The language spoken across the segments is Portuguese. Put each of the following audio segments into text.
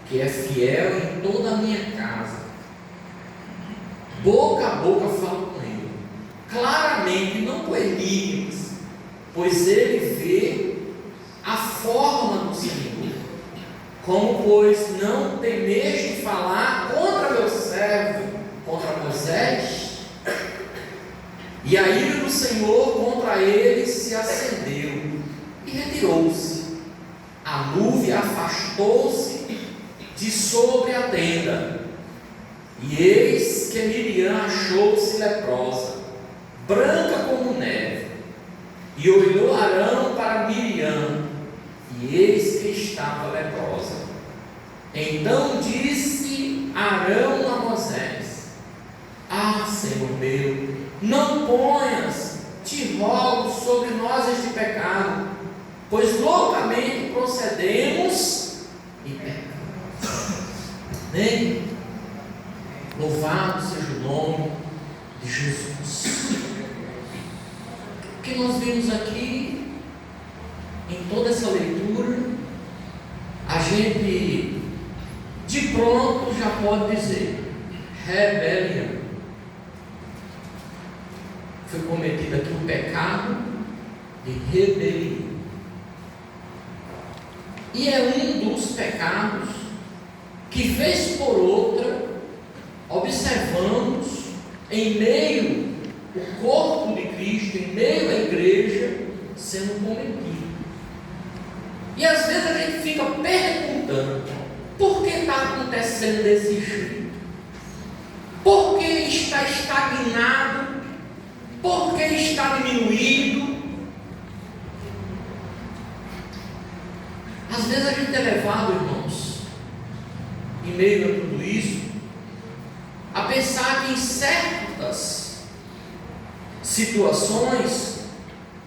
que é fiel em toda a minha casa. Boca a boca falo com ele, claramente, não com enigmas, pois ele vê a forma do Senhor. Como, pois, não temeste falar contra meu servo, contra Moisés? E a ira do Senhor contra ele se acendeu e retirou-se. A nuvem afastou-se de sobre a tenda. E eis que Miriam achou-se leprosa, branca como neve. E olhou Arão para Miriam, e eis que estava leprosa. Então disse Arão a Moisés: Ah, Senhor meu, não ponhas, te rogo, sobre nós este pecado, pois loucamente procedemos e pecamos. Amém? Louvado seja o nome de Jesus. O que nós vimos aqui, em toda essa leitura, a gente de pronto já pode dizer: rebelião. Foi cometido aqui o pecado de rebelião. E é um dos pecados que, vez por outra, observamos em meio ao corpo de Cristo, em meio à igreja, sendo cometido. E às vezes a gente fica perguntando: por que está acontecendo desse jeito? Por que está estagnado? Por que está diminuído? Às vezes a gente é levado, irmãos, em meio a tudo isso, a pensar que em certas situações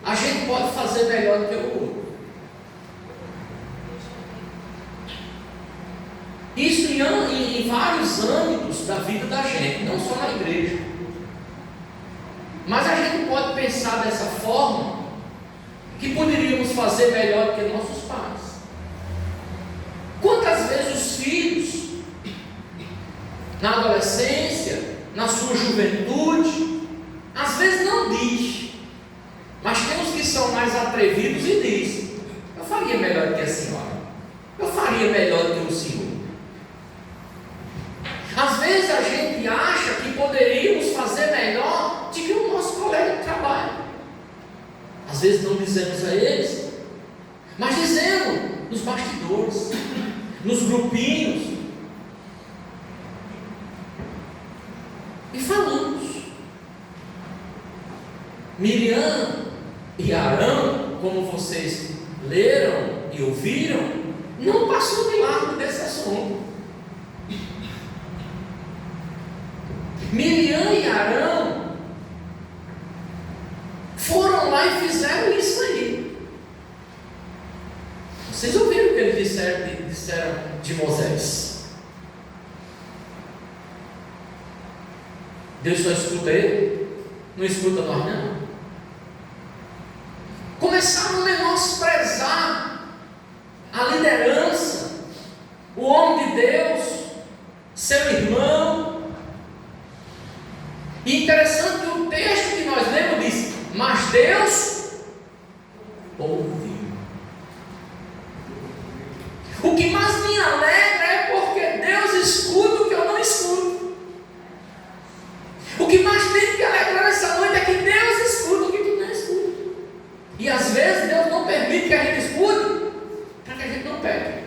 a gente pode fazer melhor do que o outro. Isso em vários âmbitos da vida da gente, não só na igreja. Mas a gente pode pensar dessa forma, que poderíamos fazer melhor do que nossos pais. Quantas vezes os filhos, na adolescência, na sua juventude, às vezes não diz, mas tem uns que são mais atrevidos e diz: eu faria melhor do que a senhora, eu faria melhor do que o senhor. Às vezes a gente acha que poderíamos fazer melhor do que o nosso colega de trabalho. Às vezes não dizemos a eles, mas dizemos nos bastidores, nos grupinhos, e falamos. Miriam e Arão, como vocês leram e ouviram, não passou de largo desse assunto. Miriam e Arão foram lá e fizeram isso aí. Vocês ouviram o que eles disseram de Moisés? Deus só escuta ele, não escuta nós não. Começaram a menosprezar a liderança, o homem de Deus, seu irmão. E interessante que o texto que nós lemos diz: mas Deus ouviu. O que mais me alegra é porque Deus escuta o que eu não escuto. O que mais tem que alegrar nessa noite é que Deus escuta o que tu não escuta. E às vezes Deus não permite que a gente escute para que a gente não pegue.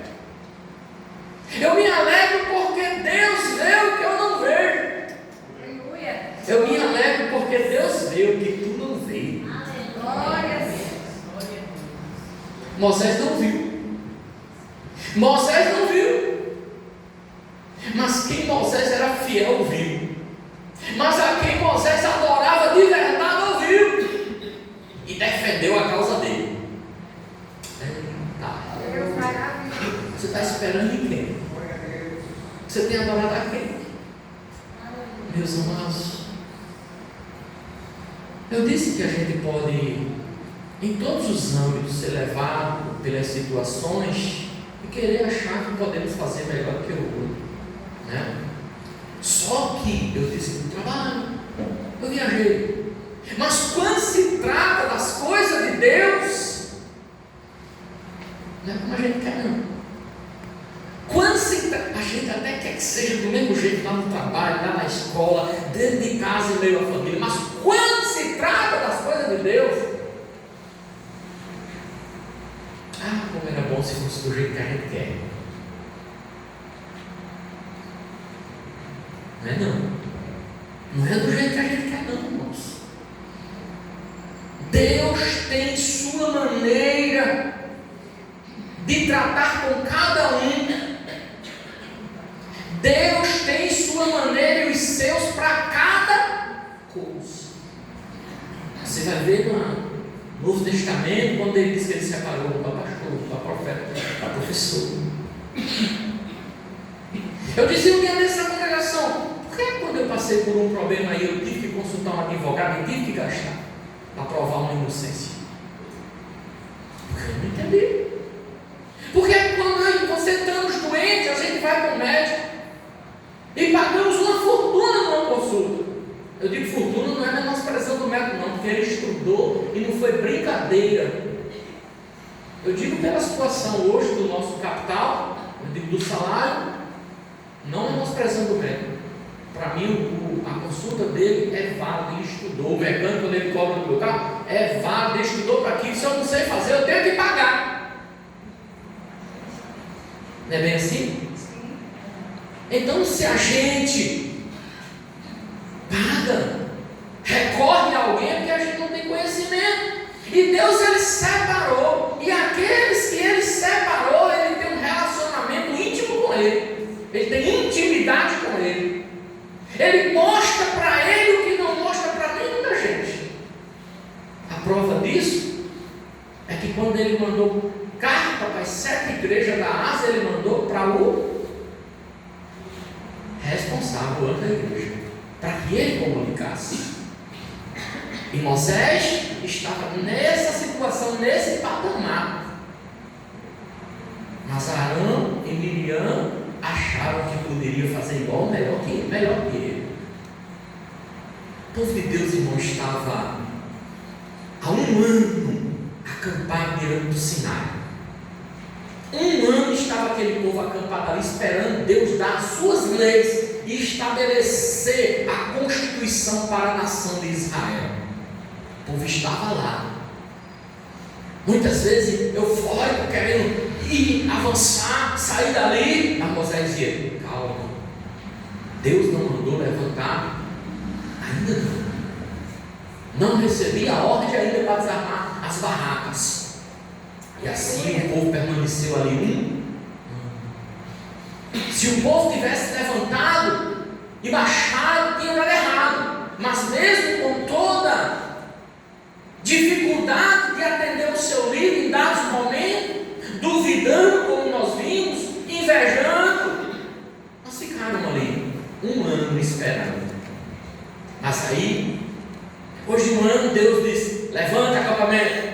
Eu me alegro porque Deus vê o que eu não vejo. Eu me alegro porque Deus vê o que tu não vê. Moisés não viu. Moisés não viu. Mas quem Moisés era fiel viu. Mas a quem Moisés adorava de verdade ouviu. E defendeu a causa dele. Você está esperando em quem? Você tem adorado a quem? Meus amados, eu disse que a gente pode, em todos os âmbitos, ser levado pelas situações e querer achar que podemos fazer melhor que viajei. Mas quando se trata das coisas de Deus, não é como a gente quer, não. Quando se trata, a gente até quer que seja do mesmo jeito lá no trabalho, lá na escola, dentro de casa e meio à família. Mas quando se trata das coisas de Deus, como era bom se fosse do jeito que a gente quer. Não é não. Não é do jeito que a gente quer não, irmãos. Deus tem sua maneira de tratar com cada um. Deus tem sua maneira e os seus para cada coisa. Você vai ver no Novo Testamento, quando ele diz que ele separou para pastor, para profeta, para professor. Eu dizia um dia nessa congregação, por que quando eu passei por um problema aí, eu tive que consultar um advogado e tive que gastar para provar uma inocência? Porque eu não entendi. Porque quando você estamos doentes, a gente vai para o médico e pagamos uma fortuna numa consulta. Eu digo fortuna, não é menosprezando do médico não, porque ele estudou e não foi brincadeira. Eu digo pela situação hoje do nosso capital, eu digo do salário, não menosprezando o médico. Para mim, a consulta dele é válida, ele estudou. O mecânico, quando ele cobra no meu carro, é válido, ele estudou para aquilo. Se eu não sei fazer, eu tenho que pagar. Não é bem assim? Então, se a gente paga, recorre a alguém, é porque a gente não tem conhecimento. E Deus, ele separou. E aqueles que ele separou, ele tem um relacionamento íntimo com ele. Ele tem intimidade com ele. Ele mostra para ele o que não mostra para nenhuma gente. A prova disso é que quando ele mandou carta para as 7 igrejas da Ásia, ele mandou para o responsável da igreja, para que ele comunicasse. E Moisés estava nessa situação, nesse patamar. Mas Arão e Miriam acharam que poderia fazer igual, melhor que ele. O povo de Deus, irmão, estava há 1 ano acampado diante do Sinai. 1 ano estava aquele povo acampado ali, esperando Deus dar as suas leis e estabelecer a constituição para a nação de Israel. O povo estava lá, muitas vezes eufórico, querendo ir, avançar, sair dali. Mas Moisés dizia: calma, Deus não mandou levantar ainda não recebi a ordem ainda para desarmar as barracas. E assim o povo permaneceu ali 1 ano. Se o povo tivesse levantado e baixado, tinha dado errado. Mas mesmo com toda dificuldade de atender o seu líder em dados momentos, duvidando, como nós vimos, invejando, mas ficaram ali 1 ano esperando. Mas aí, depois de 1 ano, Deus disse: levanta acampamento.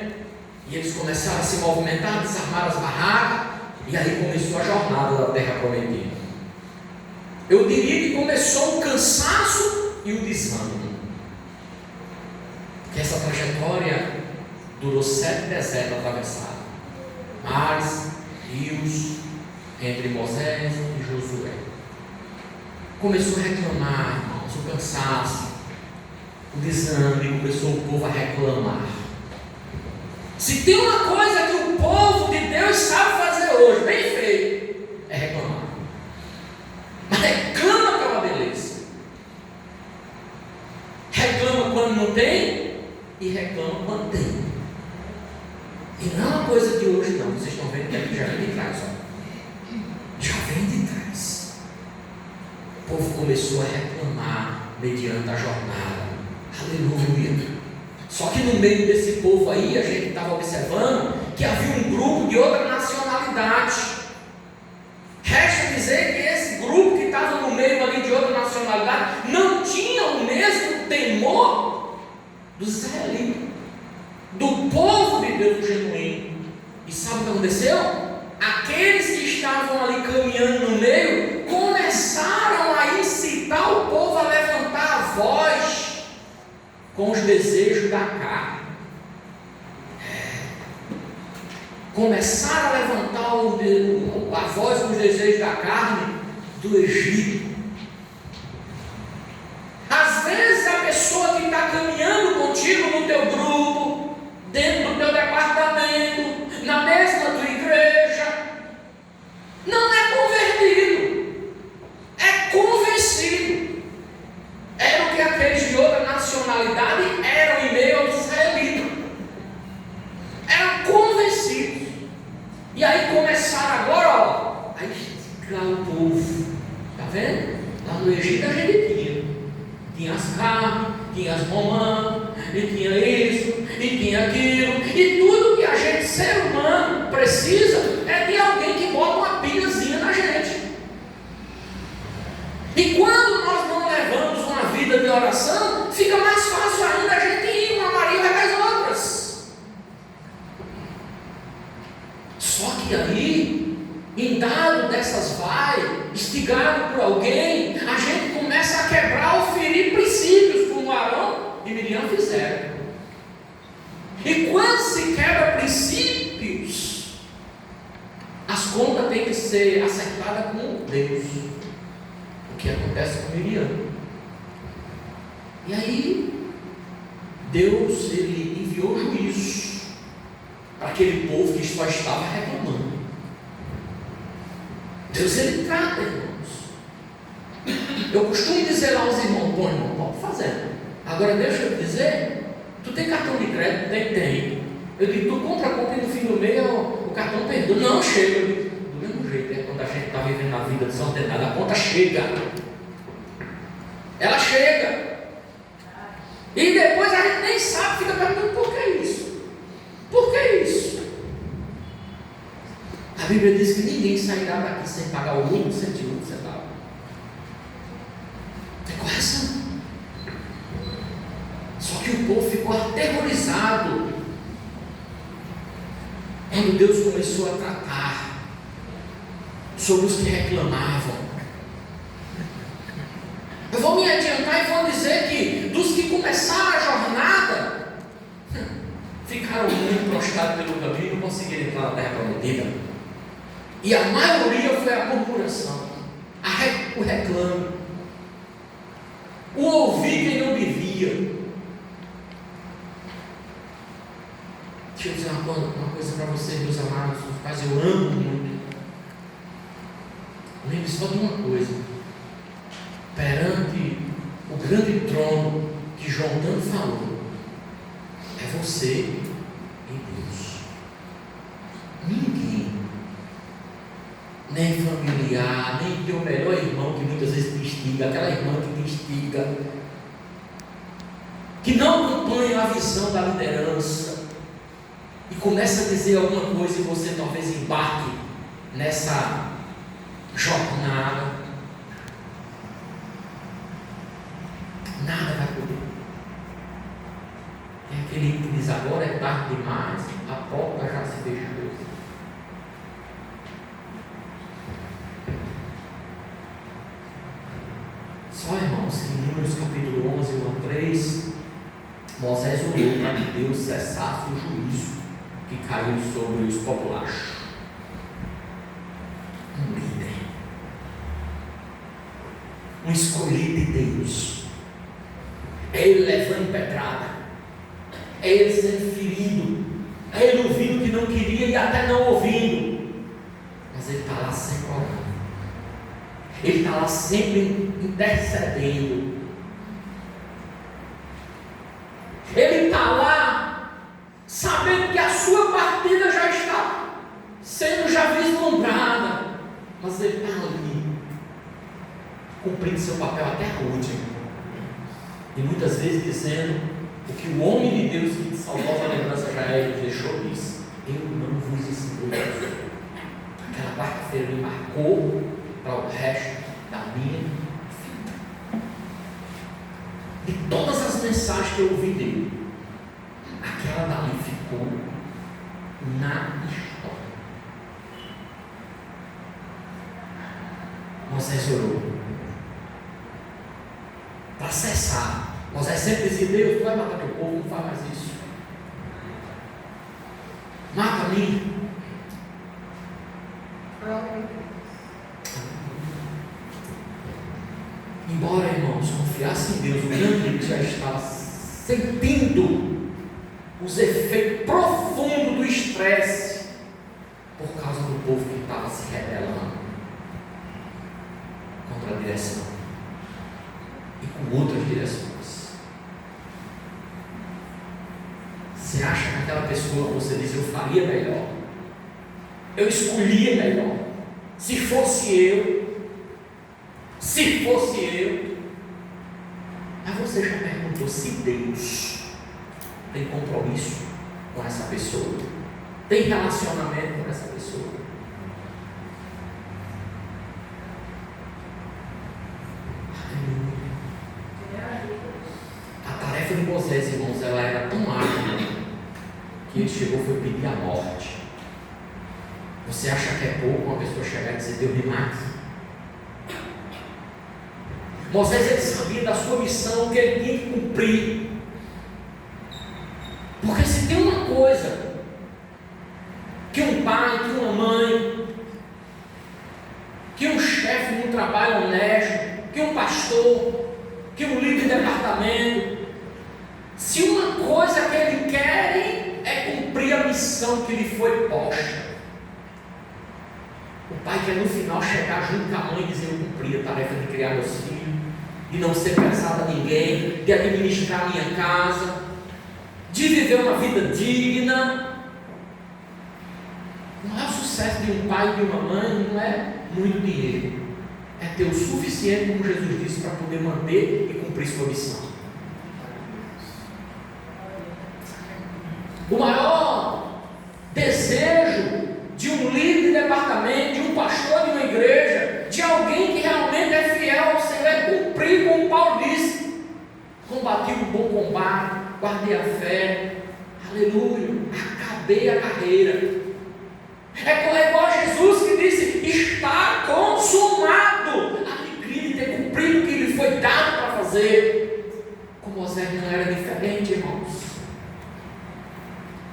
E eles começaram a se movimentar, desarmar as barracas, e aí começou a jornada da terra prometida. Eu diria que começou o cansaço e o desânimo, porque essa trajetória durou 7 desertos atravessados, mares, rios, entre Moisés e Josué. Começou a reclamar, irmãos, o cansaço, o desânimo, começou o povo a reclamar. Se tem uma coisa que o povo de Deus sabe fazer hoje, bem feito, é reclamar. Mas reclama pela beleza. Reclama quando não tem e reclama quando tem. E não é uma coisa de hoje não, vocês estão vendo que aqui já vem de trás, ó. Já vem de trás. O povo começou a reclamar mediante a jornada. Aleluia. Só que no meio desse povo aí, a gente estava observando que havia um grupo de outra nacionalidade. Resta dizer que esse grupo que estava no meio ali de outra nacionalidade não tinha o mesmo temor dos israelitas, do povo de Deus genuíno. E sabe o que aconteceu? Aqueles que estavam ali caminhando no meio começaram a incitar o povo a levantar a voz com os desejos da carne. Começaram a levantar a voz com os desejos da carne do Egito. Às vezes a pessoa que está caminhando contigo no teu grupo, dentro do teu departamento, na mesma tua igreja, não é convertido, é convencido. Era o que aqueles de outra nacionalidade eram em meio aos israelitas. Eram convencidos. E aí começaram agora, a esticar o povo. Está vendo? Lá no Egito a gente tinha as carnes, tinha as romãs, e tinha isso, e tinha aquilo, e tudo que a gente, ser humano, precisa é de alguém que bota uma pilhazinha na gente. E quando nós não levamos uma vida de oração, fica mais fácil ainda a gente ir uma Maria das outras. Só que aí, em dado dessas vai, instigado por alguém, a gente começa a quebrar ou ferir princípios, como Arão e Miriam fizeram. E quando se quebra princípios, as contas têm que ser acertadas com Deus. O que acontece com Miriam. E aí, Deus ele enviou juízo para aquele povo que só estava reclamando. Deus ele trata, irmãos. Eu costumo dizer lá aos irmãos: bom, irmão, pode fazer. Agora deixa eu dizer, tu tem cartão de crédito? Tem. Eu digo, tu compra a compra e no fim do mês o cartão perdeu. Não, chega. Eu digo, do mesmo jeito, quando a gente está vivendo a vida desordenada, a conta chega. Ela chega. E depois a gente nem sabe, fica perguntando por que isso? Por que isso? A Bíblia diz que ninguém sairá daqui sem pagar o único centavo que você dá. É correção. Só que o povo ficou aterrorizado quando Deus começou a tratar sobre os que reclamavam. Eu vou me adiantar e vou dizer que dos que começaram a jornada, ficaram muito prostrados pelo caminho e não conseguiram entrar na terra prometida. E a maioria foi a murmuração, o reclame, o ouvir quem não devia. Deixa eu dizer uma coisa para vocês, meus amados, mas eu amo muito. Lembre só de uma coisa: perante o grande trono que João tanto falou, é você e Deus. Ninguém, nem familiar, nem teu melhor irmão que muitas vezes te instiga, aquela irmã que te instiga, que não acompanha a visão da liderança e começa a dizer alguma coisa e você talvez embarque nessa jornada. Nada vai poder. Tem aquele que diz: agora é tarde demais, a porta já se fechou. Só, irmãos, que em Números capítulo 11, 1 a 3, Moisés orou para que Deus cessasse o juízo que caiu sobre os populares. Um líder, um escolhido de Deus, é ele levando pedrada, é ele sendo ferido, é ele ouvindo que não queria e até não ouvindo, mas ele está lá sempre orando, ele está lá sempre intercedendo, ele está lá sabendo que a sua partida já está sendo vislumbrada, mas ele está ali cumprindo seu papel até a última. E muitas vezes dizendo o que o homem de Deus que te salvou a lembrança já ele deixou isso: eu não vos ensinei. Aquela quarta-feira me marcou para o resto da minha vida. De todas as mensagens que eu ouvi dele, aquela dali ficou na história. Moisés orou para cessar Moisés sempre dizia: Deus, tu vai matar teu povo, não faz mais isso. Mata a mim. Embora, irmãos, confiasse em Deus, o grande já estava sentindo os efeitos profundos do estresse por causa do povo que estava se rebelando contra a direção e com outras direções. Você acha que aquela pessoa, você diz: eu faria melhor, eu escolhia melhor, se fosse eu. Mas você já perguntou se Deus tem compromisso com essa pessoa? Tem relacionamento com essa pessoa? A tarefa de Moisés, irmãos, ela era tão árdua que ele chegou foi pedir a morte. Você acha que é pouco uma pessoa chegar e dizer: Deus me mate? Moisés, ele sabia da sua missão que ele tinha que cumprir. Porque se tem uma coisa que um pai, que uma mãe, que um chefe num trabalho honesto, que um pastor, que um líder de departamento, se uma coisa que ele quer é cumprir a missão que lhe foi posta, o pai quer no final chegar junto com a mãe e dizer: eu cumpri a tarefa de criar meus filhos, de não ser pesado a ninguém, de administrar a minha casa, de viver uma vida digna. O maior sucesso de um pai e de uma mãe não é muito dinheiro, é ter o suficiente, como Jesus disse, para poder manter e cumprir sua missão. O maior desejo de um líder de departamento, de um pastor de uma igreja, de alguém que realmente é fiel ao Senhor, é cumprir, como Paulo disse: combati o bom combate, guardei a fé, aleluia, acabei a carreira. É igual a Jesus que disse: está consumado. A alegria de ter cumprido o que lhe foi dado para fazer. Com Moisés não era diferente, irmãos.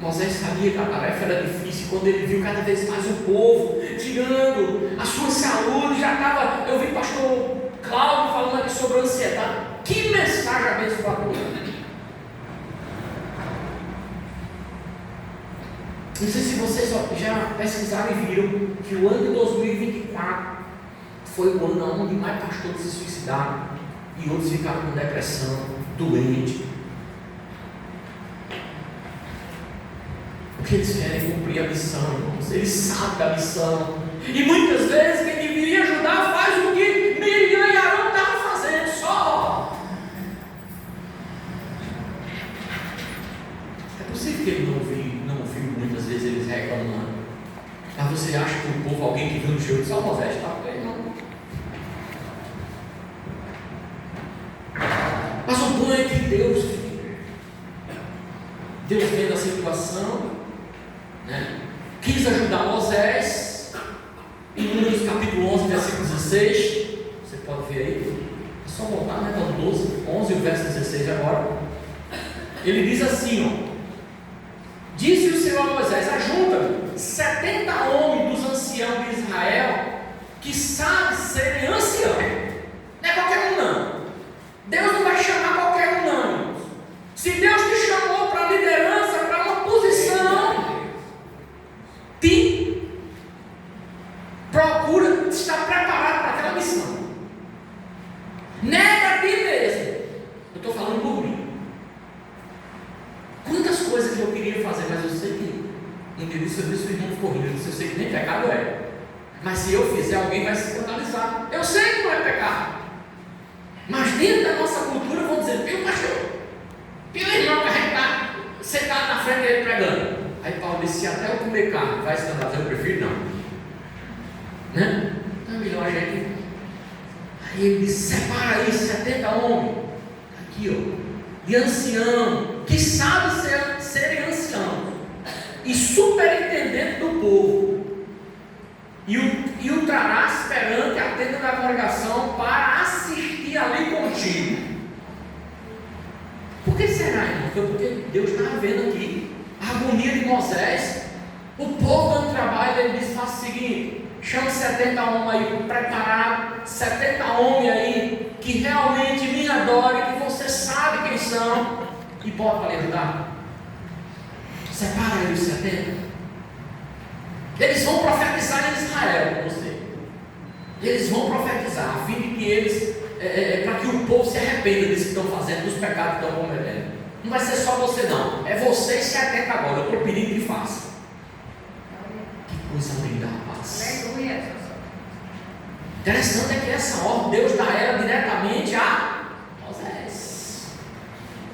Moisés sabia que a tarefa era difícil. Quando ele viu cada vez mais o povo tirando a sua saúde, já estava. Eu vi o pastor Cláudio falando aqui sobre a ansiedade. Que mensagem abençoadora! Não sei se vocês já pesquisaram e viram que o ano de 2024 foi o ano onde mais pastores se suicidaram e outros ficaram com depressão, doentes. Porque eles querem cumprir a missão, irmãos. Eles sabem da missão. E muitas vezes quem deveria ajudar faz o que Miriam e Arão estavam fazendo, só. É possível que ele não ouviu muitas vezes eles reclamando. Mas você acha que o povo, alguém que viu no show, disse: ó, Moisés, está bem, não. Mas o bom é que Deus vendo a situação, né, quis ajudar Moisés. Em Números capítulo 11, versículo 16, você pode ver aí, é só voltar, né, para o 11, o verso 16 agora. Ele diz assim, ó: disse o Senhor a Moisés: ajunta 70 homens dos anciãos de Israel, que sabem serem anciãos. Não é qualquer um não. Deus não vai chamar qualquer um não. Se Deus te chamou para liderança, para uma posição, procura estar preparado para aquela missão. Nega a ti mesmo. Eu estou falando por mim. Quantas coisas que eu queria fazer, mas eu sei que não queria saber se o irmão ficou rindo. Eu sei que nem pecado é. Mas se eu fizer, alguém vai se escandalizar. Eu sei que não é pecado. Mas dentro da nossa cultura vão dizer: meu pastor, meu irmão carregado, sentado na frente dele pregando. Aí Paulo disse: se até eu comer carne vai escandalizar, eu prefiro não. Né? Então é melhor a gente. Aí ele disse: separa aí 70 homens. Aqui, ó, de ancião, que sabe serem anciãos e superintendente do povo, e o trarás perante a tenda da congregação para assistir ali contigo. será, irmão? Foi porque Deus estava vendo aqui a agonia de Moisés, o povo dando trabalho. Ele disse: faça o seguinte, chama 70 homens aí preparados, 70 homens aí que realmente me adorem, que você sabe quem são, e bota para lhe ajudar. Separa aí os 70. Eles vão profetizar em Israel com você. Eles vão profetizar, a fim de que eles, para que o povo se arrependa disso que estão fazendo, dos pecados que estão cometendo. Não vai ser só você não, é você e 70 agora. Eu estou pedindo que faça. Que coisa linda, rapaz. Aleluia. Interessante é que essa ordem Deus dá ela diretamente a Moisés.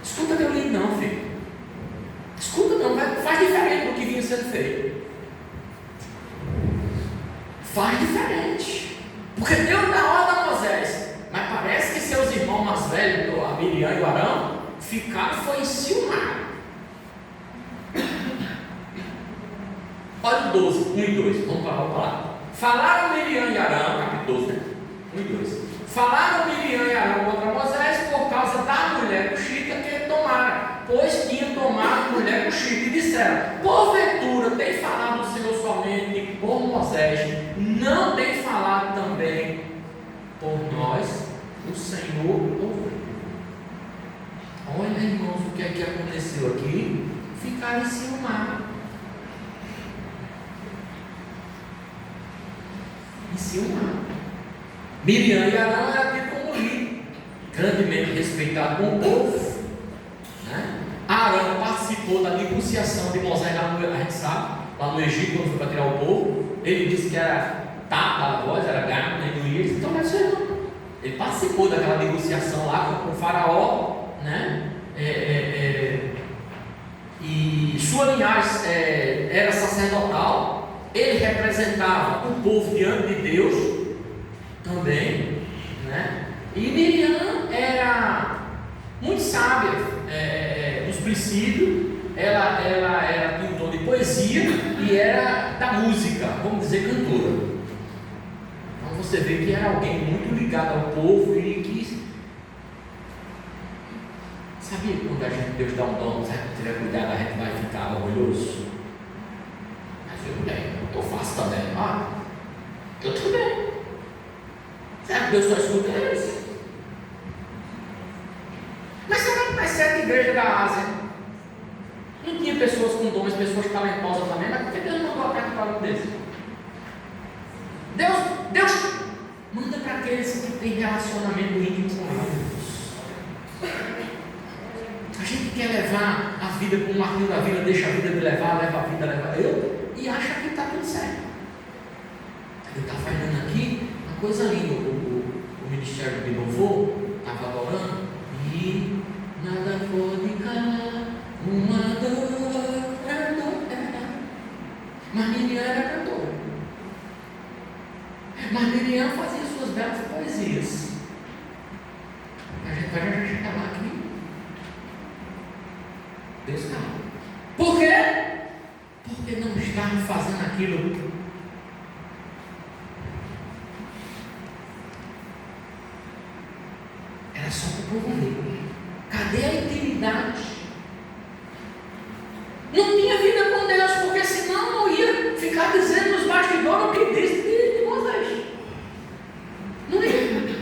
Escuta teu lindo não, filho. Escuta não, faz diferente do que vinha sendo feito. Faz diferente. Porque Deus dá ordem a Moisés. Mas parece que seus irmãos mais velhos, a Miriam e o Arão, ficaram foi enciumados. Olha o 12, 1 e 2. Vamos lá. Falaram Miriam e Arão, capítulo 12, né? 1 e 2. Falaram Miriam e Arão contra Moisés por causa da mulher cuxita que tomaram, pois tinham tomado mulher cuxita, e disseram: porventura tem falado o Senhor somente por Moisés, não tem falado também por nós, o Senhor ouviu. Olha, irmãos, o que é que aconteceu aqui? Ficaram enciumados. Miriam e Arão eram tidos como líder, grandemente respeitado com o povo, né? Arão participou da negociação de Moisés lá no, a gente sabe, lá no Egito, quando foi para tirar o povo. Ele disse que era tapa a voz, era gato, né? Então não é isso não. Ele participou daquela negociação lá com o faraó, né? E sua linhagem era sacerdotal. Ele representava o povo diante de Deus também, né? E Miriam era muito sábia nos princípios. Ela tinha um tom de poesia e era da música, vamos dizer, cantora. Então você vê que era alguém muito ligado ao povo e que sabia que quando a gente, Deus dá um dom, se a gente tiver cuidado, a gente vai ficar orgulhoso. Eu faço também. Eu também. Será que Deus só escuta eles? Mas será que nas 7 igrejas da Ásia não tinha pessoas com dons, pessoas talentosas também? Mas por que Deus não mandou aperto para um desses? Deus manda para aqueles que têm relacionamento íntimo com Deus. A gente quer levar a vida com o marquinho da vida, deixa a vida me levar, leva a vida, leva eu. E acha que está tudo certo. Ele está fazendo aqui uma coisa linda. O Ministério de Louvor estava adorando e nada pode calar uma dor. Mas Miriam era cantora. Mas Miriam fazia suas belas poesias. A gente vai chegar lá aqui. Deus calma. Por quê? Porque não estavam fazendo aquilo. Era só para o povo ver. Cadê a intimidade? Não tinha vida com Deus, porque senão não ia ficar dizendo nos bastidores o que disse de Moisés. Não ia.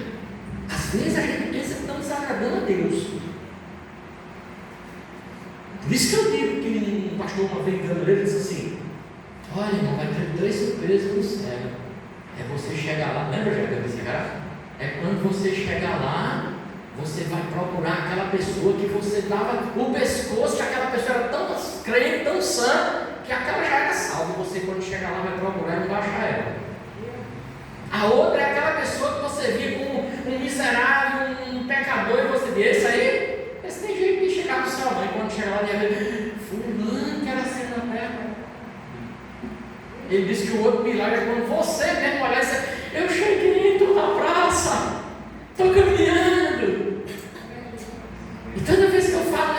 Às vezes a gente pensa que estamos agradando a Deus. Por isso que eu digo que um pastor uma vez enganou ele disse assim: olha, irmão, vai ter 3 surpresas no céu. É você chegar lá, lembra já que eu disse, cara? É quando você chegar lá, você vai procurar aquela pessoa que você dava o pescoço, que aquela pessoa era tão crente, tão sã, que aquela já era salva. Você, quando chegar lá, vai procurar e não vai achar ela. A outra é aquela pessoa que você via como um miserável, um pecador, e você diz: esse tem jeito de chegar no céu, não. E quando chegar lá, ele ia ver: fulano que era assim na terra. Ele disse que o outro milagre é quando você mesmo olhar e dizer: eu cheguei, estou na praça, estou caminhando. E toda vez que eu falo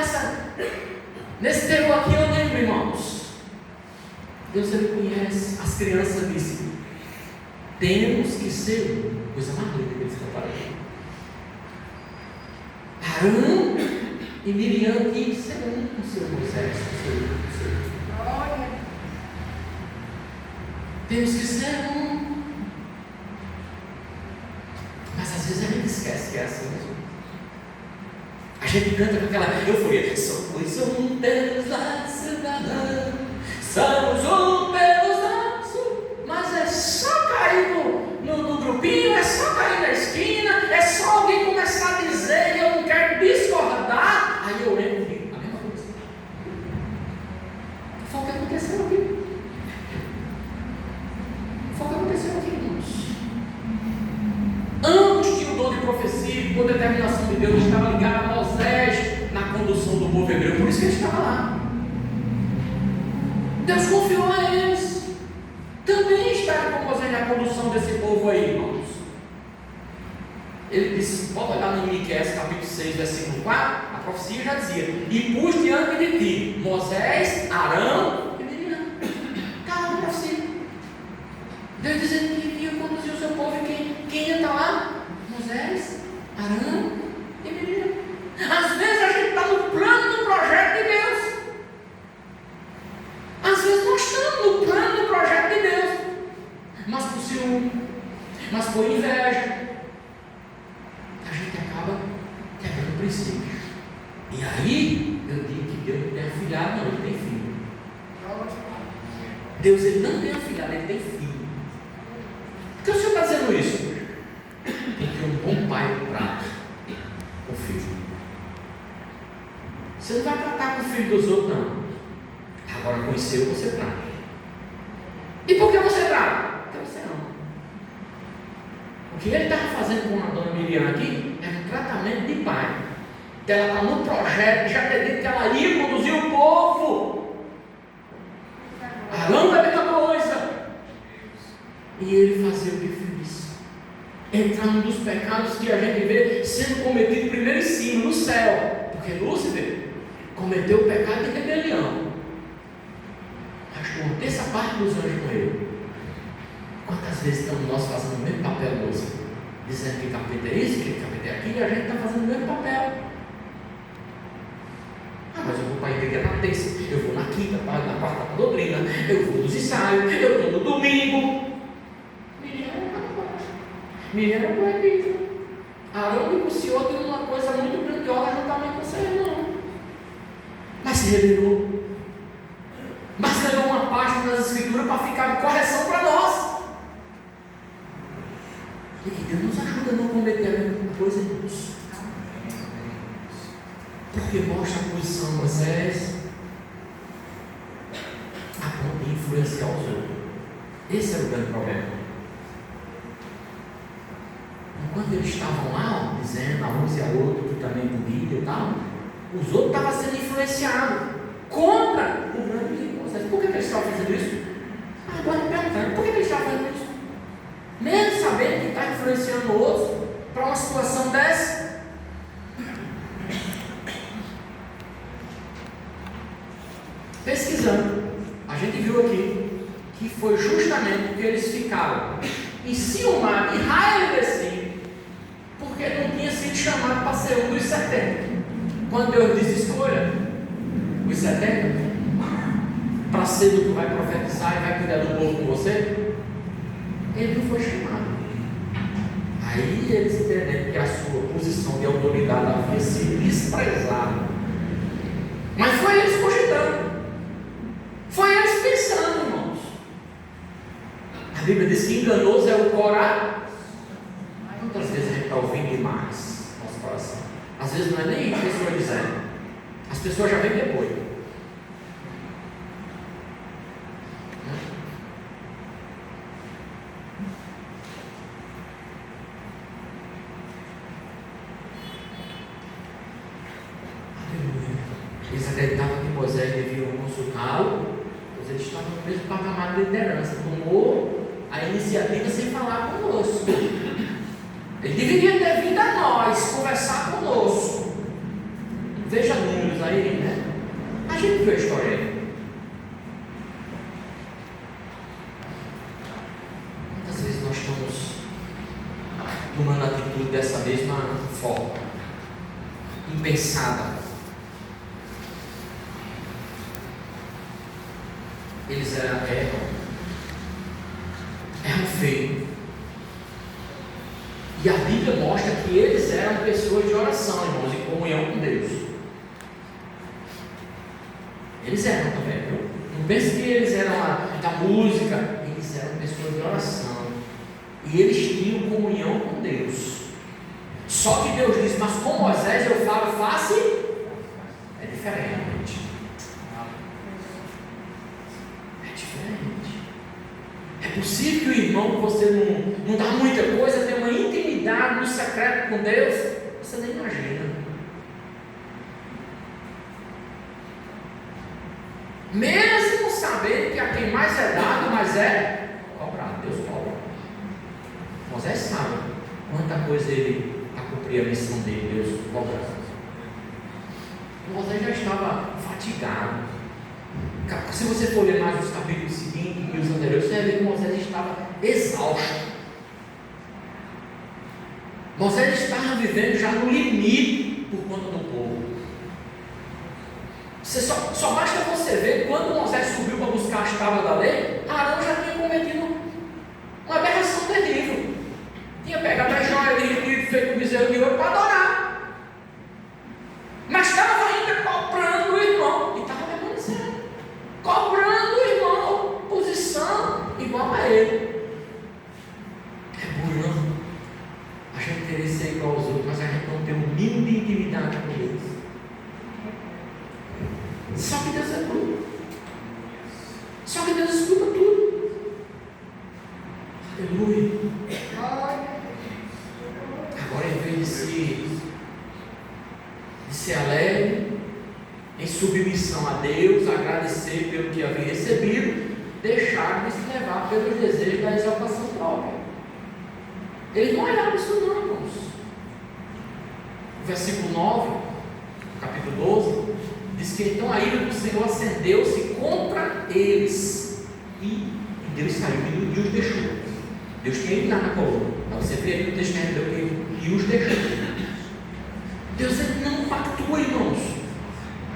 nesse termo aqui, eu lembro, irmãos, Deus, ele conhece. As crianças dizem: temos que ser coisa mais linda que eles cantaram aqui. Arão E Miriam quis ser um com seu Moisés, com seu. Temos que ser um. Mas às vezes a gente esquece que é assim mesmo. A gente canta com aquela euforia. Somos um pelos laços da mão. Somos um pelos laços. Mas é só cair no grupinho, é só cair na esquina, é só alguém começar a dizer e eu não quero discordar. Aí eu entro e digo a mesma coisa. Foi o que aconteceu aqui. Foi o que aconteceu aqui, irmãos. Ambos tinham o dom de profecia, por determinação de Deus, estava ligado a Moisés na condução do povo hebreu, por isso que ele estava lá. Deus confiou a eles. Também estavam com Moisés na condução desse povo aí, irmãos. Ele disse, pode olhar no Miqueias capítulo 6, versículo 4, a profecia já dizia: e pus diante de ti Moisés, Arão e Miriam. Estava na profecia. Deus dizendo que ia conduzir o seu povo, e quem ia estar lá? Moisés, Arão e Miriam. Às vezes a gente está no plano, no projeto de Deus. Às vezes nós estamos no plano, no projeto de Deus, mas por ciúme, mas por inveja, a gente acaba quebrando princípios. E aí eu digo que Deus não tem afilhado, não, ele tem filho. Deus, ele não tem afilhado, ele tem filho. Por que o Senhor está dizendo isso? Porque um bom pai trata o filho. Você não vai tratar com o filho dos outros, não. Agora com o seu você trata. E por que você trata? Porque você ama. O que ele estava fazendo com a dona Miriam aqui é um tratamento de pai. Ela está no projeto, já ter dito que ela ia conduzir o povo. Arão é a mesma coisa. E ele fazia o que fez. Entrar num dos pecados que a gente vê sendo cometido primeiro em cima, no céu. Porque Lúcifer cometeu o pecado de rebelião. Mas uma terça parte dos anjos com ele. Quantas vezes estamos nós fazendo o mesmo papel, Lúcifer? Dizendo que capeta é isso, que capeta é aquilo, e a gente está fazendo o mesmo papel. Mas eu vou para a igreja na terça, eu vou na quinta, na quarta para a doutrina, eu vou nos ensaios, eu estou no domingo. Miriam é proibido. Arão iniciou de uma coisa muito grandiosa juntamente com seu irmão. Mas se rebelou. Mas levou uma página das escrituras para ficar de correção para nós. E que Deus nos ajuda a não cometer a mesma coisa, irmãos. Porque mostra a posição de Moisés a ponto de influenciar os outros. Esse era o grande problema. Enquanto eles estavam lá, dizendo a uns e a outro que também podia e tal, os outros estavam sendo influenciados contra o grande de Moisés. Por que eles estavam fazendo isso? Agora me perguntando, por que eles estavam fazendo isso? Mesmo sabendo que está influenciando outros para uma situação dessa. Pesquisando, a gente viu aqui que foi justamente porque eles ficaram enciumados e raiva porque não tinha sido chamado para ser um dos 70. Quando Deus diz escolha os 70 para ser do que vai profetizar e vai cuidar do povo com você, ele não foi chamado. Aí eles entenderam que a sua posição de autoridade havia sido desprezada. Mas foi eles cogitando. Foi eles pensando, irmãos. A Bíblia diz que enganoso é o coração. Quantas vezes a gente está ouvindo demais no nosso coração? Às vezes não é nem a pessoa dizendo. As pessoas já vêm depois. Eles acreditavam que Moisés devia consultá-lo, pois eles estavam no mesmo patamar de liderança. Tomou a iniciativa sem falar conosco. Ele deveria ter vindo a nós, conversar conosco. Veja números aí, né? A gente viu a história aí. Quantas vezes nós estamos tomando atitude dessa mesma forma? Impensada. Eles erram feio. E a Bíblia mostra que eles eram pessoas de oração, irmãos, em comunhão com Deus. Eles eram também, viu? Não pense que eles eram da música. Eles eram pessoas de oração. E eles tinham comunhão com Deus. Só que Deus disse, mas com Moisés eu falo face. É diferente. É diferente. É possível que o irmão que você não dá muita coisa, tenha uma intimidade no secreto com Deus, você nem imagina. Mesmo sabendo que a quem mais é dado, mais é cobrado. Deus cobra. Moisés sabe quanta coisa ele a cumprir a missão dele, Deus cobra. Moisés já estava fatigado. Se você for ler mais os capítulos seguintes e os anteriores, você vai ver que Moisés estava exausto. Moisés estava vivendo já no limite por conta do povo. Só basta você ver quando Moisés subiu para buscar as tábuas da lei, Arão já tinha cometido uma aberração terrível. Tinha pegado a joia e feito um bezerro de ouro para adorar. Mas estava ainda cobrando o irmão. E estava permanecendo. Cobrando o irmão. Posição igual a ele. É bonito. A gente querer ser igual aos outros, mas a gente não tem um mínimo de intimidade com eles. Só que Deus é tudo. Só que Deus escuta tudo. Aleluia. Agora, em vez de ser alegre, em submissão a Deus, agradecer pelo que havia recebido, deixar de se levar pelos desejos da exaltação própria. Eles não olharam isso não, irmãos. Versículo 9, capítulo 12, diz que então a ira do Senhor acendeu-se contra eles, e Deus saiu e os deixou. Deus tinha ido lá na coluna. Você vê ali o texto que e os deixou. Deus ele não pactua, irmãos,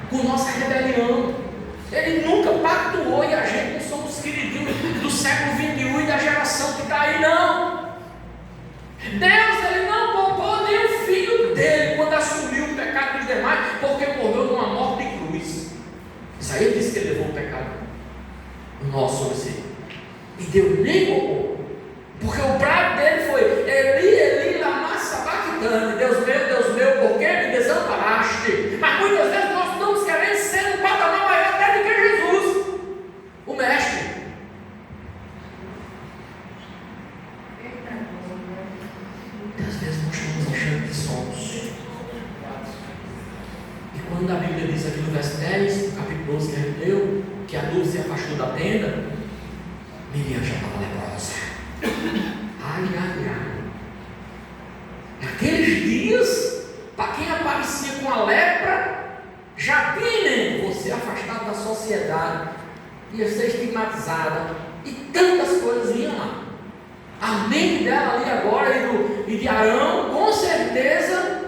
com nossa rebelião. Ele nunca pactuou, e a gente não somos queridinhos do século 21 e da geração que está aí, não. Deus ele não poupou nem o filho dele quando assumiu o pecado dos demais, porque morreu numa morte de cruz. Isso aí ele disse que ele levou o pecado nosso sobre si. E Deus nem poupou, porque o brado dele foi: Eli, Eli, lama sabachthani. Deus meu, por que me desamparaste? Mas muitas vezes nós estamos querendo ser um patamar maior até do que Jesus, o mestre. Às vezes nós estamos achando que somos. E quando a Bíblia diz aqui no verso 10, no capítulo 12 que a gente leu, que a nuvem se afastou da tenda, Miriam já estava leprosa. Ai. Naqueles dias, para quem aparecia com a lepra, já bem, você afastado da sociedade, ia ser estigmatizada, e tantas coisas iam lá. A mente dela ali agora e de Arão, com certeza,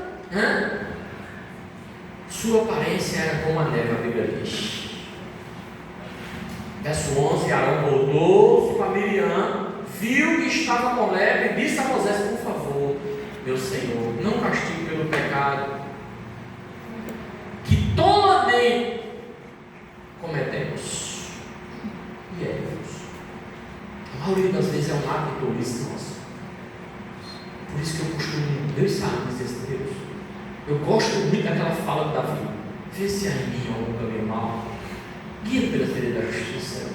sua aparência era como a neve, a Bíblia diz. Verso 11, Arão voltou para Miriam, viu que estava com lepra e disse a Moisés: por favor, meu Senhor, não castigue pelo pecado que totalmente cometemos. E erros. A maioria das vezes é um ato de tolice nosso. Por isso que eu costumo, Deus sabe dizer isso, Deus. Eu gosto muito daquela fala de Davi: vê se há em mim algum caminho mal, guia pela vereda da justiça.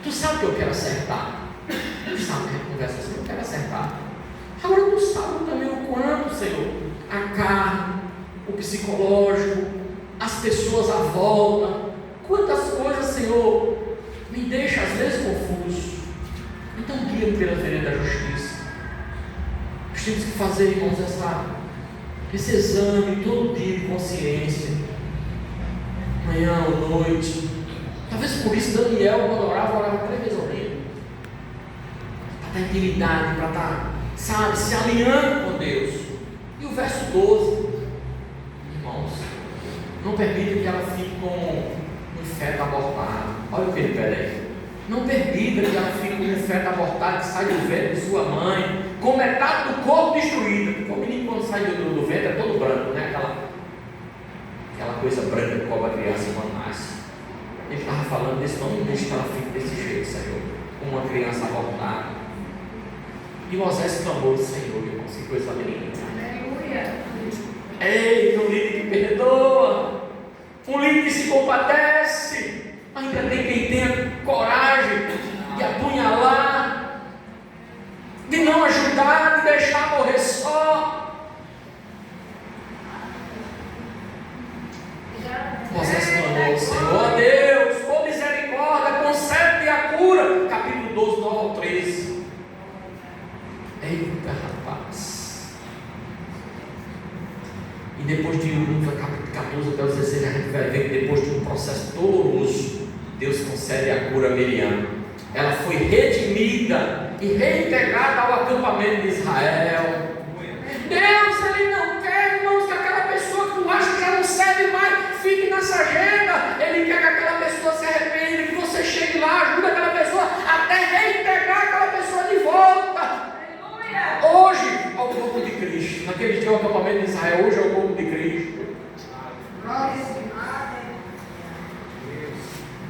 Tu sabe que eu quero acertar. Tu sabe que a conversa assim, eu quero acertar. Agora tu sabe também o quanto, Senhor, a carne, o psicológico, as pessoas à volta, quantas coisas, Senhor, me deixa às vezes confuso. Então guia-me pela vereda da justiça. Nós temos que fazer, irmãos, esse exame todo dia de consciência, manhã ou noite. Talvez por isso Daniel, quando orava 3 vezes ao dia, para estar intimidade, para estar, se alinhando com Deus. E o verso 12, irmãos, não permita que ela fique com um feto abortado. Olha o que ele pede aí. Não permita que ela fique como um feto abortado que sai do ventre de sua mãe, com metade do corpo destruída. Porque o menino, quando sai do ventre, é todo branco, né? Aquela coisa branca que cobre a criança quando nasce. Ele estava falando desse, não deixe que ela fique desse jeito, Senhor, como uma criança abortada. E Moisés clamou, Senhor, irmãos, que coisa linda. Aleluia. Ei, um líder que perdoa, um líder que se compadece. Ainda tem quem tenha coragem de apunhalar, de não ajudar, de deixar morrer só. Moisés clamou, Senhor Deus, por misericórdia, concede a cura. Capítulo 12, 9 ao 13. Eita, rapaz. E depois de capítulo 14 até o 16, a gente vai ver que depois de um processo doloroso, Deus concede a cura a Miriam. Ela foi redimida e reintegrada ao acampamento de Israel. Deus, Ele não quer, irmãos, que aquela pessoa que tu acha que já não serve mais fique nessa agenda. Ele quer que aquela pessoa se arrependa, que você chegue lá, ajude aquela pessoa até reintegrar aquela pessoa de volta. Hoje é o corpo de Cristo. Naquele dia o acampamento de Israel, hoje é o corpo de Cristo.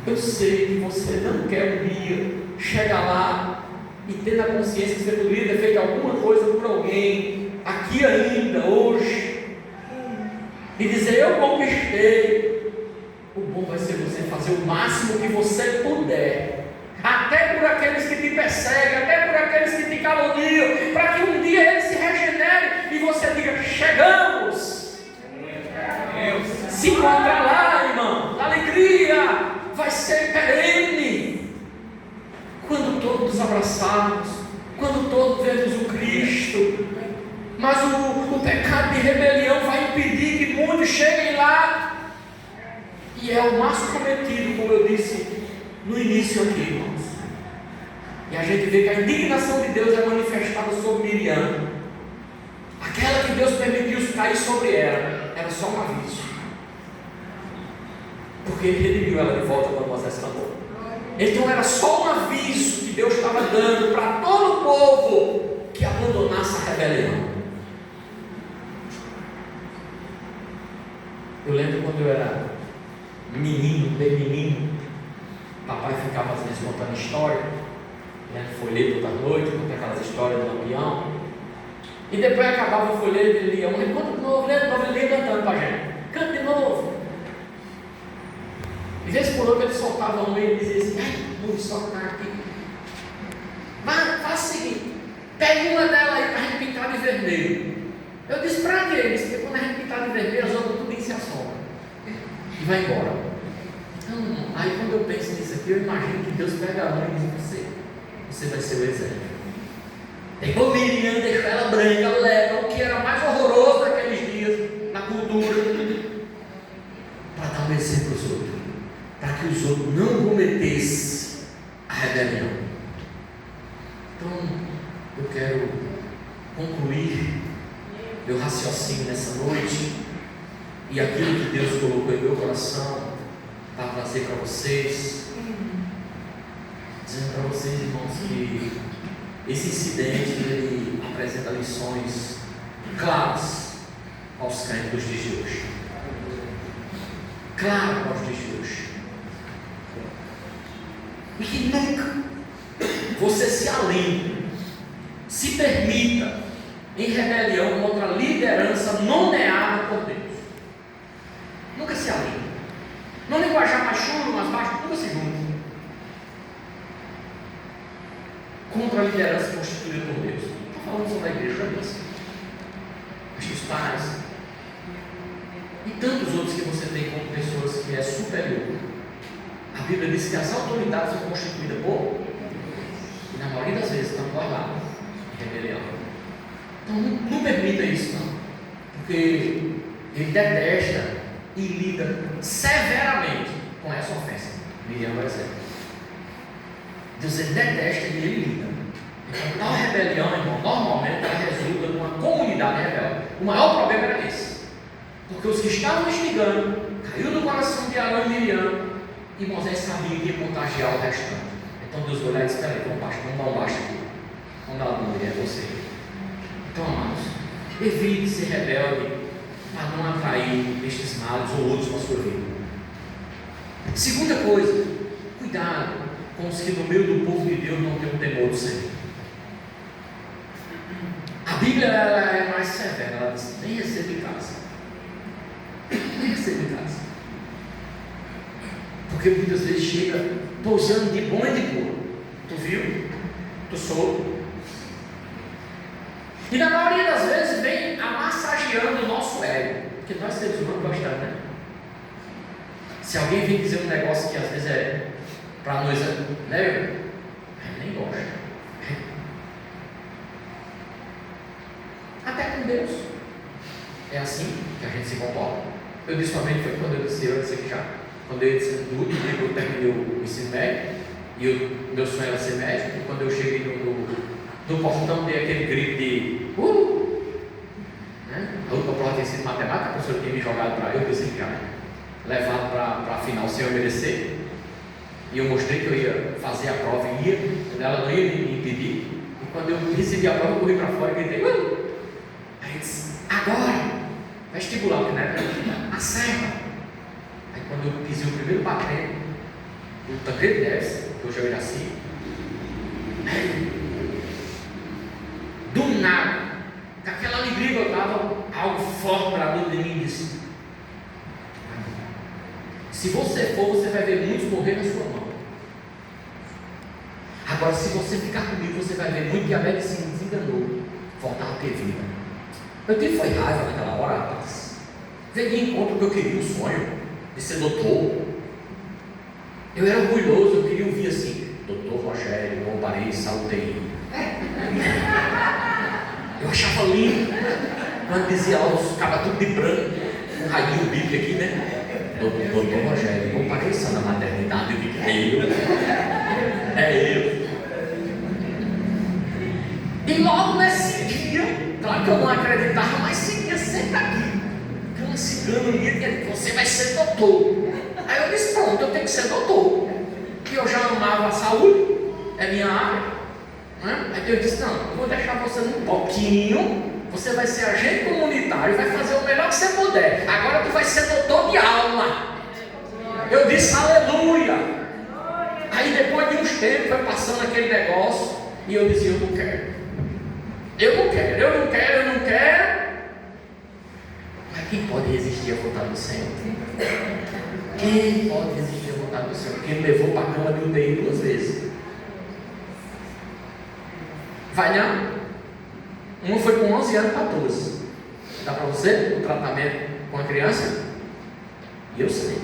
Eu sei que você não quer um dia chegar lá e ter na consciência que você poderia ter feito alguma coisa por alguém, aqui ainda, hoje, e dizer, eu conquistei. O bom vai ser você fazer o máximo que você puder, até por aqueles que te perseguem, até por aqueles que te caluniam, para que um dia eles se regenerem e você diga, chegamos. Se encontrar lá, irmão, alegria vai ser perene, quando todos abraçados, quando todos vemos o Cristo. Mas o pecado de rebelião vai impedir que muitos cheguem lá, e é o mais cometido, como eu disse no início aqui, irmãos. E a gente vê que a indignação de Deus é manifestada sobre Miriam. Aquela que Deus permitiu cair sobre ela, era só um aviso, porque Ele redimiu ela de volta quando Moisés clamou. Então era só um aviso que Deus estava dando para todo o povo que abandonasse a rebelião. Eu lembro quando eu era menino, bem menino, papai ficava às vezes contando história, né? Folheto da noite, contando aquelas histórias do Lampião, e depois acabava o folheto e ele lia, conta de novo, ele ia cantando para a gente, canta de novo. De vez por outra ele soltava um e ele dizia assim, ai, vou soltar aqui. Mas faz o seguinte, pega uma dela aí para a gente pintar de vermelho. Eu disse, para quê? Ele disse, porque quando a gente pintar de vermelho, as outras tudo se assombram. E vai embora. Então, aí quando eu penso nisso aqui, eu imagino que Deus pega a mão e diz, você vai ser o exemplo. Pegou Miriam, deixou ela branca, leva, o que era mais horroroso naqueles dias, na cultura, para dar um exemplo aos outros, para que os outros não cometessem a rebelião. Então, eu quero concluir meu raciocínio nessa noite, e aquilo que Deus colocou em meu coração para trazer para vocês, dizendo para vocês, irmãos, que esse incidente ele apresenta lições claras aos crentes dos dias de hoje. Claro aos dias de hoje. E que nunca você se alinhe, se permita em rebelião contra a liderança nomeada por Deus. Nunca se alinhe. Não linguajar mais chulo, mais baixo, nunca se junte contra a liderança constituída por Deus. Não estou falando sobre a igreja, mas os pais e tantos outros que você tem como pessoas que é superior. A Bíblia diz que as autoridades são constituídas por, e na maioria das vezes estão guardadas em rebelião. Então não permita isso, não, porque Ele detesta e lida severamente com essa ofensa. Miriam, por exemplo, Deus ele detesta e ele lida. Então tal rebelião, irmão, normalmente ela resulta numa comunidade rebelde. O maior problema era esse, porque os que estavam instigando caiu no coração de Arão e Miriam, E Moisés sabia que ia contagiar o restante. Então Deus olhou e disse: espera aí, vamos dar um baixo aqui. Vamos dar uma mulher, é você. Então, amados, evite ser rebelde para não atrair estes males ou outros para a sua vida. Segunda coisa, cuidado com os que no meio do povo de Deus não tem o temor do Senhor. A Bíblia ela é mais severa, ela diz: nem receba em casa. Nem receba em casa. Porque muitas vezes chega pousando de bom e de boa. Tu viu? Tu soube? E na maioria das vezes vem massageando o nosso ego. Porque nós seres humanos gostamos, né? Se alguém vem dizer um negócio que às vezes é para nós, né? Eu nem gosto. Até com Deus. É assim que a gente se comporta. Eu disse também, foi quando eu disse aqui já. Quando eu disse tudo, eu terminei o ensino médio. E meu sonho era ser médico. E quando eu cheguei no portão, dei aquele grito de né? A última prova tinha sido matemática, a professora tinha me jogado para eu disse já, levado para a final sem eu merecer. E eu mostrei que eu ia fazer a prova e ia, ela não ia me impedir. E quando eu recebi a prova, eu corri para fora e gritei: Aí eu disse: agora, vestibular, porque na época acerta. Aí quando eu pisei o primeiro batendo, o Tancredo Neves, que hoje eu era assim, do nada, com aquela alegria que eu estava, algo forte para dentro de mim disse: se você for, você vai ver muitos morrer na sua mão. Agora, se você ficar comigo, você vai ver muito que a medicina desenganou, voltar a ter vida. Eu tive foi raiva naquela hora, rapaz. Veio de encontro que eu queria, um sonho de ser doutor. Eu era orgulhoso, eu queria ouvir assim: doutor Rogério, não pareça, UTI. Eu achava lindo quando dizia lá, os cabas tudo de branco, um radinho bíblico aqui, né? Doutor Rogério, não pareça na maternidade. Eu digo: é eu. E logo nesse dia, claro que eu não acreditava, mas seguia sempre aqui. Aquela cigana me dizia: você vai ser doutor. Aí eu disse: pronto, eu tenho que ser doutor. E eu já amava a saúde, é minha área. Né? Aí eu disse: não, eu vou deixar você um pouquinho. Você vai ser agente comunitário, vai fazer o melhor que você puder. Agora tu vai ser doutor de alma. Eu disse: aleluia. Aí depois de uns tempos foi passando aquele negócio. E eu dizia: eu não quero. Mas quem pode resistir à vontade do Senhor? Quem pode resistir à vontade do Senhor? Porque ele levou para a cama de UTI 2 vezes. Vai não? Uma foi com 11 anos, 14. Dá para você o tratamento com a criança? E eu sei.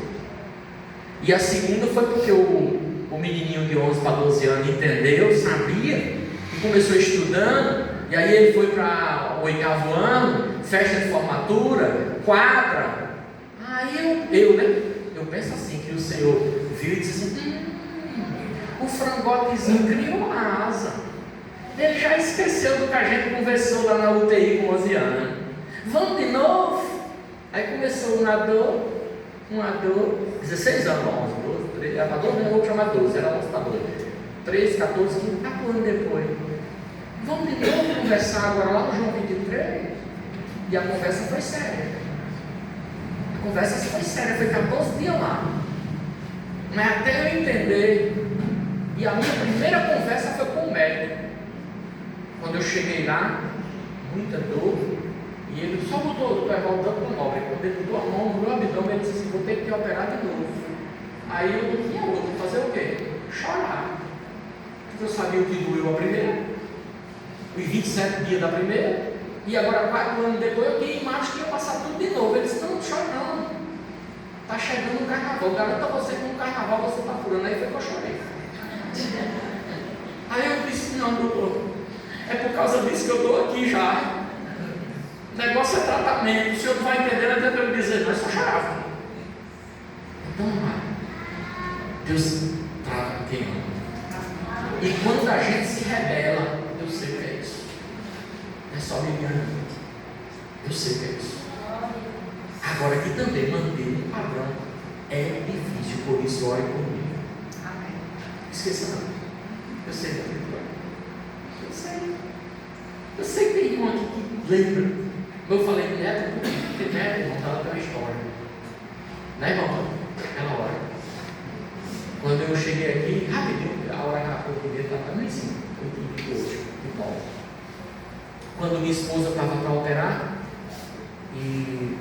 E a segunda foi porque o menininho de 11 para 12 anos entendeu, sabia, e começou estudando. E aí ele foi para o 8º ano, festa de formatura, quadra. Aí eu penso assim, que o Senhor viu e disse assim: o frangotezinho criou uma asa. Ele já esqueceu do que a gente conversou lá na UTI com 11 anos. Vamos de novo? Aí começou uma dor, 16 anos, 11, 12, 13, era para 12, não vou chamar 12, era 11 para 12, 13, 14, 15, 4 anos depois. Vamos de novo conversar agora lá no João 23? E a conversa foi séria. Foi 14 dias lá. Mas até eu entender, e a minha primeira conversa foi com o médico. Quando eu cheguei lá, muita dor, e ele só botou o voltando para o nobre. Quando ele botou a mão no meu abdômen, ele disse assim: vou ter que te operar de novo. Aí eu não tinha outro, fazer o quê? Chorar. Porque eu sabia o que doeu a primeira, os 27 dias da primeira, e agora 4 anos depois eu tinha imagem que ia passar tudo de novo. Ele disse: não chora não, está chegando um carnaval, garanto a você que no carnaval você está furando. Aí foi que eu chorei. Aí eu disse: não, doutor, é por causa disso que eu estou aqui já. O negócio é tratamento, o senhor não vai entender, não adianta eu dizer, mas só chorava. Então, Deus trata quem ama. E quando a gente se rebela, eu sei o que é isso. Não é só me enganar. Eu sei o que é isso. Agora aqui também manter um padrão É difícil, por isso ore comigo. Amém. Esqueça não. Eu sei que é difícil. Eu sei que tem irmão aqui que lembra. Eu falei de neto, porque neto, irmão, ela tem uma história. Né, irmão? Aquela hora. Quando eu cheguei aqui, rapidinho, a hora que eu podia estar no ensino. Quando minha esposa estava para operar, e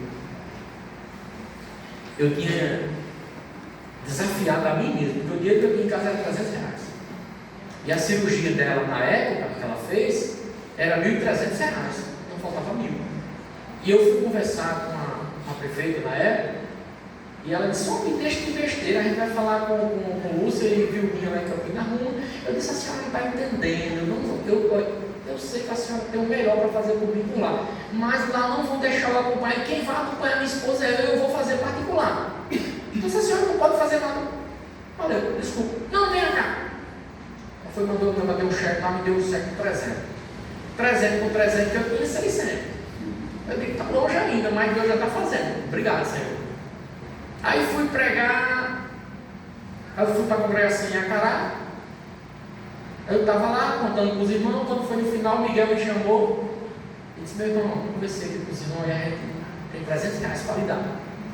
eu tinha desafiado a mim mesmo, porque o dinheiro que eu tinha em casa era R$300. E a cirurgia dela, na época que ela fez, era R$1.300, então faltava 1.000. E eu fui conversar com a prefeita na época, e ela disse: só me deixa de besteira, a gente vai falar com o Lúcia e Vilminha lá em Campina Rua. Eu disse: a senhora não está entendendo, eu sei que a senhora tem o melhor para fazer comigo lá, mas lá não vão deixar eu acompanhar, quem vai acompanhar minha esposa é eu vou fazer particular. Então se a senhora não pode fazer nada, valeu, desculpa, não, venha cá. Ela foi, mandou eu bater um cheque lá, me deu um cheque de 300. 300 com 300 eu tinha 600. Eu digo: está longe ainda, mas Deus já está fazendo, obrigado, Senhor. Aí fui pregar, aí eu fui para a congregação em Acará. Eu estava lá contando com os irmãos. Quando foi no final, o Miguel me chamou e disse: meu irmão, eu conversei com os irmãos e a gente tem R$300 para lhe dar.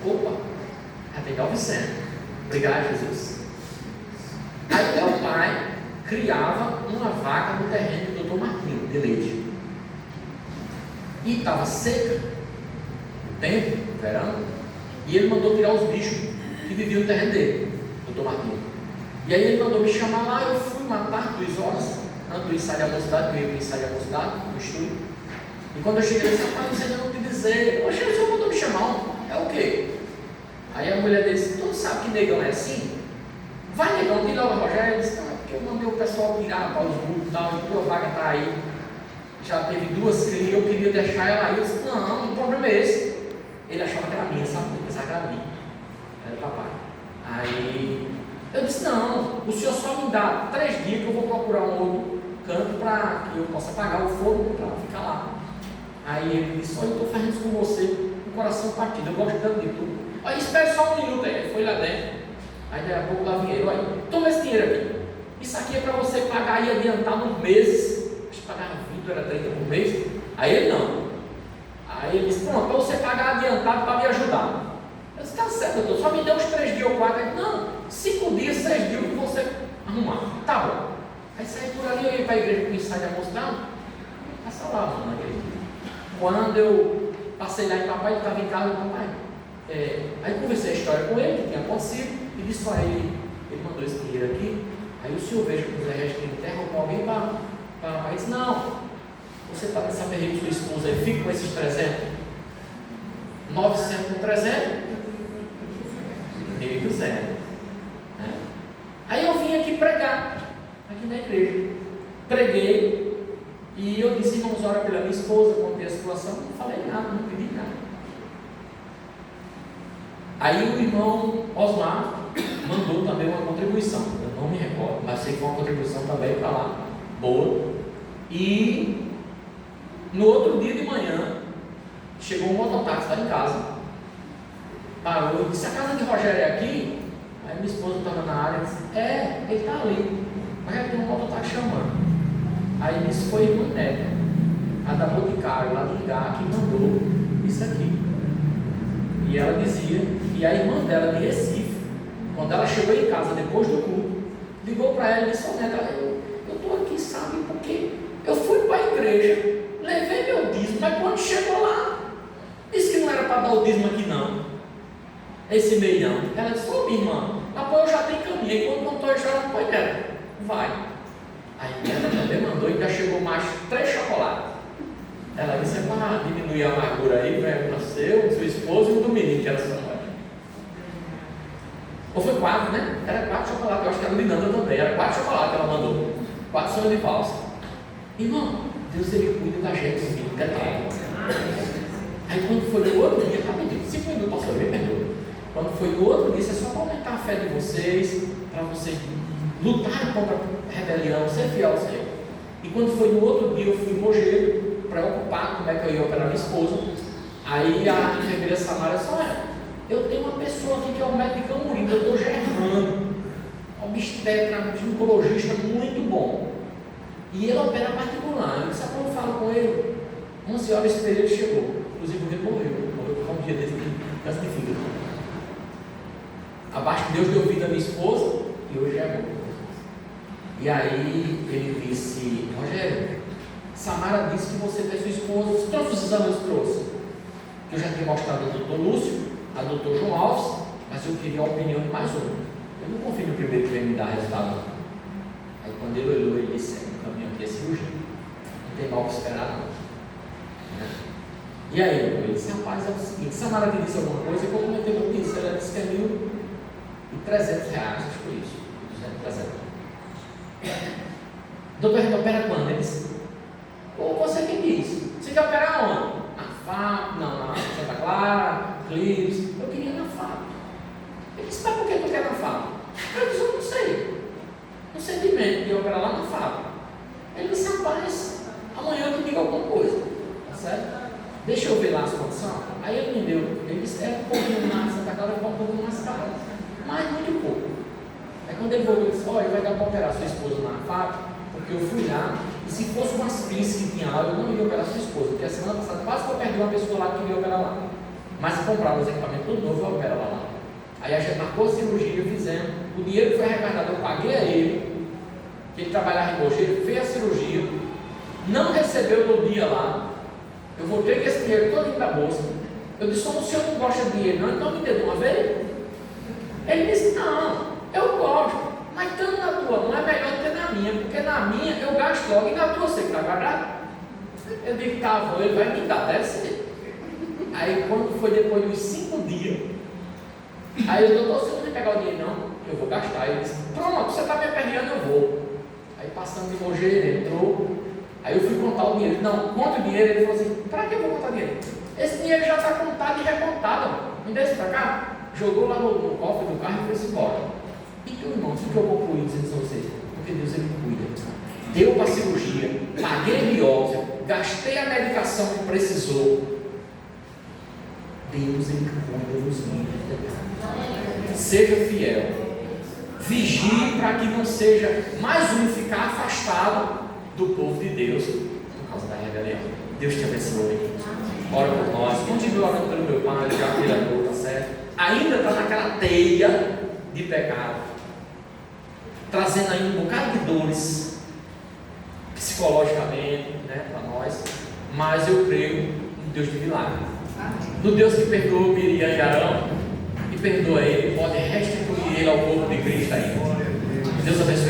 Opa, já tem 900. Obrigado, Jesus. Aí meu pai criava uma vaca no terreno do Dr. Marquinhos de leite, e estava seca o tempo, o verão, e ele mandou tirar os bichos que viviam no terreno dele, Dr. Marquinhos. E aí ele mandou me chamar lá. Eu fui matar 2 horas antes do ensaio da mocidade, eu ia para o ensaio da mocidade, no estúdio. E quando eu cheguei, ele disse: rapaz, não sei não o que dizer. Eu achei: o senhor mandou me chamar, é o quê? Aí a mulher dele disse: tu não sabe que negão é assim? Vai, negão, tira o Rogério. Ele disse: não, é porque eu mandei o pessoal tirar para os grupos e tal, e tua vaga está aí. Já teve 2 crias, eu queria deixar ela aí. Eu disse: não, o problema é esse. Ele achava que era minha, sabe? Ele pensava que era minha. Era o papai. Aí eu disse: não, o senhor só me dá 3 dias que eu vou procurar um outro canto para que eu possa pagar o fogo para ficar lá. Aí ele disse: olha, eu estou fazendo isso com você, com o coração partido, eu gosto tanto de tudo. Aí espere só 1 minuto. Aí ele foi lá dentro. Aí daqui a pouco lá vinha ele: olha, toma esse dinheiro aqui. Isso aqui é para você pagar e adiantar nos meses. Acho que pagava 20, era 30 por mês. Aí ele: não. Aí ele disse: pronto, para você pagar adiantado para me ajudar. Eu disse: tá certo, doutor, só me dê uns 3 dias ou 4. Ele: não, 5 dias, 6 dias que você arrumar. Tá bom. Aí saí por ali, eu ia para a igreja com o ensaio da mocidade. Passa lá, mano, na igreja. Quando eu passei lá em papai, ele estava em casa, papai. Aí conversei a história com ele, que tinha acontecido, e disse para ele: ele mandou esse dinheiro aqui. Aí o senhor veja que o Zé Regis tem terra com alguém para papai. Ele disse: não, você está nessa perreira com sua esposa aí, fica com esses 300. 900 com 300, meio que 0. Aí eu vim aqui pregar, aqui na igreja. Preguei, e eu disse: irmãos, ora pela minha esposa, contei a situação, não falei nada, não pedi nada. Aí o irmão Osmar mandou também uma contribuição, eu não me recordo, mas sei que foi uma contribuição também para lá, boa. E no outro dia de manhã, chegou um mototáxi lá em casa, parou e disse: a casa de Rogério é aqui? Aí minha esposa estava na área e disse: ele está ali, mas já tem um mototáxi chamando. Aí disse: foi irmã Neca, a da Boticário, lá do Ingá, que mandou isso aqui. E ela dizia que a irmã dela de Recife, quando ela chegou em casa depois do culto, ligou para ela e disse: ô Neca, eu estou aqui, sabe, porque eu fui para a igreja, levei meu dízimo, mas quando chegou lá, disse que não era para dar o dízimo aqui não, esse meião. Ela disse: ô minha irmã, mas eu já tenho caminho, e quando contou a história, põe nela, vai. Aí ela também mandou e já chegou mais 3 chocolates. Ela disse: é para diminuir a amargura aí, vai para sua esposa e o do menino, que era sua mãe. Ou foi 4, né? Era 4 chocolates, eu acho que era do Linanda também, era 4 chocolates que ela mandou, 4 sonhos de falsa. Irmão, Deus ele cuida da gente, filho, detalhe. Aí quando foi no outro dia, rapidinho, 5 minutos passou, me perdoa. Quando foi no outro dia, é só para aumentar a fé de vocês, para vocês lutarem contra a rebelião, ser fiel ao Senhor. E quando foi no outro dia, eu fui em Mogeiro, preocupado como é que eu ia operar minha esposa. Aí a enfermeira Samara disse: olha, Eu tenho uma pessoa aqui que é o médico de Camuri, doutor Germano, obstetra, ginecologista muito bom. E ele opera particular. Eu disse, quando eu falo com ele, 11 horas esse período chegou. Inclusive ele morreu por um dia desse câncer de fígado. Abaixo de Deus deu vida à minha esposa e hoje é morto. E aí ele disse, Rogério, Samara disse que você fez sua esposa, os trouxe os exames, trouxe. Que eu já tinha mostrado ao doutor Lúcio, ao doutor João Alves, mas eu queria a opinião de mais um. Eu não confio no primeiro que veio me dar resultado. Aí quando ele olhou, ele disse, o caminho aqui é cirurgia. Não tem mal que esperar não. Né? E aí, ele disse, rapaz, é o seguinte, Samara te disse alguma coisa, e eu comentei com isso, ela disse que é R$1.300, acho que foi isso. 300. Doutor, ele opera quando? Ele disse, ou você quem disse? Você quer operar onde? Na FAP, não, na Santa Clara, Clips. Eu queria na FAP. Ele disse, mas por que tu quer na FAP? Eu disse, eu não sei. Um sentimento de operar lá na FAP. Ele disse, rapaz, amanhã eu te digo alguma coisa. Tá certo? Deixa eu ver lá as condições. Aí ele me deu. Ele disse, é um pouquinho mais, Santa Clara é um pouquinho mais caro. Mas muito pouco. Aí quando ele voltou, ele disse, olha, vai dar para operar sua esposa na FAP. Porque eu fui lá, e se fosse umas crises que tinha lá, eu não ia operar sua esposa, porque a semana passada quase que eu perdi uma pessoa lá que queria operar lá. Mas se comprar os equipamentos tudo novo, eu opero lá. Aí a gente marcou a cirurgia, fizemos, o dinheiro foi arrecadado, eu paguei a ele, que ele trabalhava em Mogeiro, fez a cirurgia, não recebeu no dia lá, eu voltei com esse dinheiro todo indo da bolsa. Eu disse, o senhor não gosta de dinheiro não, então me dê de uma vez? Ele disse, não, eu gosto. Mas tanto na tua mão é melhor do que na minha, porque na minha eu gasto logo e na tua você que está guardado. Eu digo, tá bom, ele vai me dar, deve ser. Aí quando foi depois de uns 5 dias, aí eu disse, você não vai pegar o dinheiro não, eu vou gastar. Ele disse, pronto, você está me aperreando, eu vou. Aí passando de Mogeiro, ele entrou, aí eu fui contar o dinheiro. Não, conta o dinheiro, ele falou assim, para que eu vou contar o dinheiro? Esse dinheiro já está contado e recontado, me dê isso para cá. Jogou lá no cofre do carro e foi embora. Então, irmãos, o que eu concluí dizendo a vocês? Porque Deus ele cuida. Deu para a cirurgia, paguei a biópsia, gastei a medicação que precisou. Deus ele cuida dos meus. Seja fiel. Vigie para que não seja mais um ficar afastado do povo de Deus por causa da rebelião. Deus te abençoe. Ora por nós. Continue orando pelo meu pai, já vereador, tá certo? Ainda está naquela teia de pecado, trazendo aí um bocado de dores psicologicamente, né, para nós, mas eu creio no Deus de milagre, no Deus que perdoou Miriam e Arão e perdoa ele, pode restituir ele ao povo de Cristo aí. Deus abençoe.